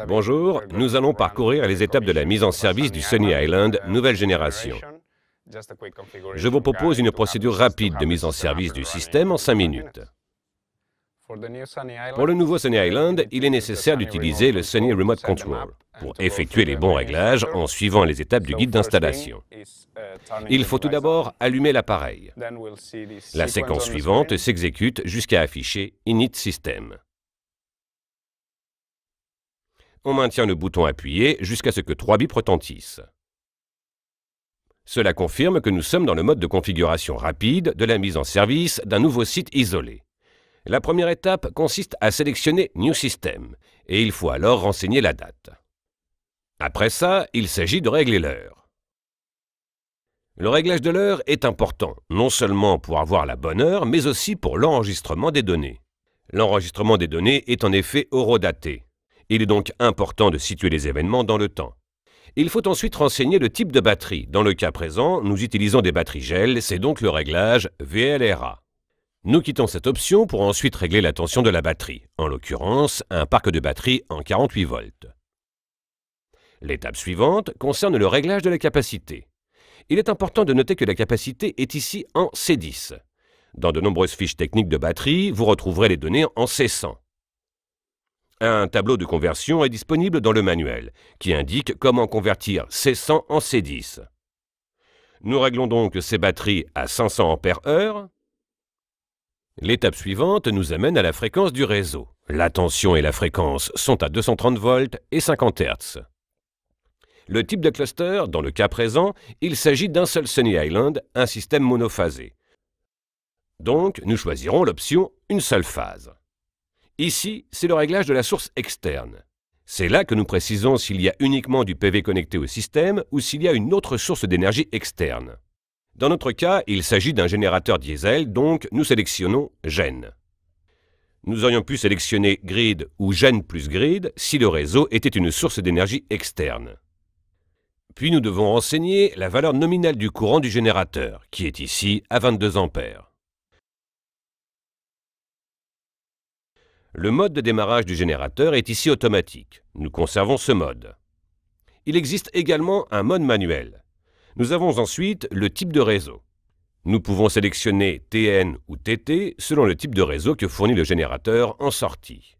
Bonjour, nous allons parcourir les étapes de la mise en service du Sunny Island nouvelle génération. Je vous propose une procédure rapide de mise en service du système en 5 minutes. Pour le nouveau Sunny Island, il est nécessaire d'utiliser le Sunny Remote Control pour effectuer les bons réglages en suivant les étapes du guide d'installation. Il faut tout d'abord allumer l'appareil. La séquence suivante s'exécute jusqu'à afficher Init System. On maintient le bouton appuyé jusqu'à ce que 3 bips retentissent. Cela confirme que nous sommes dans le mode de configuration rapide de la mise en service d'un nouveau site isolé. La première étape consiste à sélectionner New System, et il faut alors renseigner la date. Après ça, il s'agit de régler l'heure. Le réglage de l'heure est important, non seulement pour avoir la bonne heure, mais aussi pour l'enregistrement des données. L'enregistrement des données est en effet horodaté. Il est donc important de situer les événements dans le temps. Il faut ensuite renseigner le type de batterie. Dans le cas présent, nous utilisons des batteries gel, c'est donc le réglage VLRA. Nous quittons cette option pour ensuite régler la tension de la batterie, en l'occurrence un parc de batterie en 48 volts. L'étape suivante concerne le réglage de la capacité. Il est important de noter que la capacité est ici en C10. Dans de nombreuses fiches techniques de batterie, vous retrouverez les données en C100. Un tableau de conversion est disponible dans le manuel, qui indique comment convertir C100 en C10. Nous réglons donc ces batteries à 500 ampères-heure. L'étape suivante nous amène à la fréquence du réseau. La tension et la fréquence sont à 230 volts et 50 Hz. Le type de cluster, dans le cas présent, il s'agit d'un seul Sunny Island, un système monophasé. Donc, nous choisirons l'option « Une seule phase ». Ici, c'est le réglage de la source externe. C'est là que nous précisons s'il y a uniquement du PV connecté au système ou s'il y a une autre source d'énergie externe. Dans notre cas, il s'agit d'un générateur diesel, donc nous sélectionnons Gen. Nous aurions pu sélectionner Grid ou Gen plus Grid si le réseau était une source d'énergie externe. Puis nous devons renseigner la valeur nominale du courant du générateur, qui est ici à 22 ampères. Le mode de démarrage du générateur est ici automatique. Nous conservons ce mode. Il existe également un mode manuel. Nous avons ensuite le type de réseau. Nous pouvons sélectionner TN ou TT selon le type de réseau que fournit le générateur en sortie.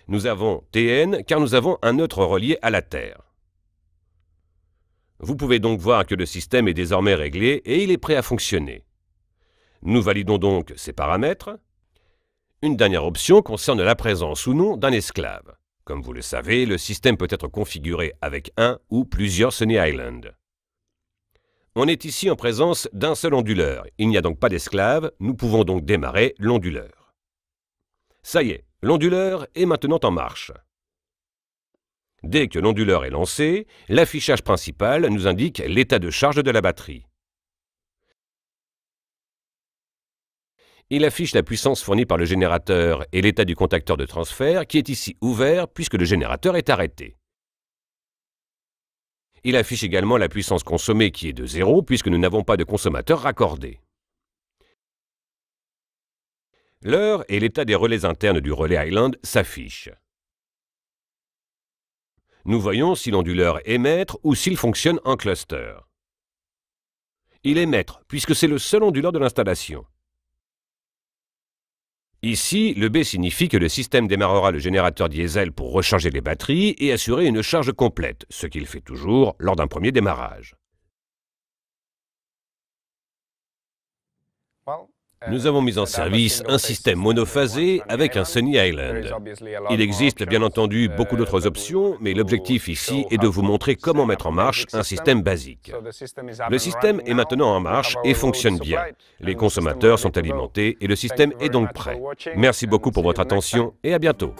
Nous avons TN car nous avons un neutre relié à la Terre. Vous pouvez donc voir que le système est désormais réglé et il est prêt à fonctionner. Nous validons donc ces paramètres. Une dernière option concerne la présence ou non d'un esclave. Comme vous le savez, le système peut être configuré avec un ou plusieurs Sunny Island. On est ici en présence d'un seul onduleur. Il n'y a donc pas d'esclave, nous pouvons donc démarrer l'onduleur. Ça y est, l'onduleur est maintenant en marche. Dès que l'onduleur est lancé, l'affichage principal nous indique l'état de charge de la batterie. Il affiche la puissance fournie par le générateur et l'état du contacteur de transfert qui est ici ouvert puisque le générateur est arrêté. Il affiche également la puissance consommée qui est de 0 puisque nous n'avons pas de consommateur raccordé. L'heure et l'état des relais internes du relais Island s'affichent. Nous voyons si l'onduleur est maître ou s'il fonctionne en cluster. Il est maître puisque c'est le seul onduleur de l'installation. Ici, le B signifie que le système démarrera le générateur diesel pour recharger les batteries et assurer une charge complète, ce qu'il fait toujours lors d'un premier démarrage. Nous avons mis en service un système monophasé avec un Sunny Island. Il existe bien entendu beaucoup d'autres options, mais l'objectif ici est de vous montrer comment mettre en marche un système basique. Le système est maintenant en marche et fonctionne bien. Les consommateurs sont alimentés et le système est donc prêt. Merci beaucoup pour votre attention et à bientôt.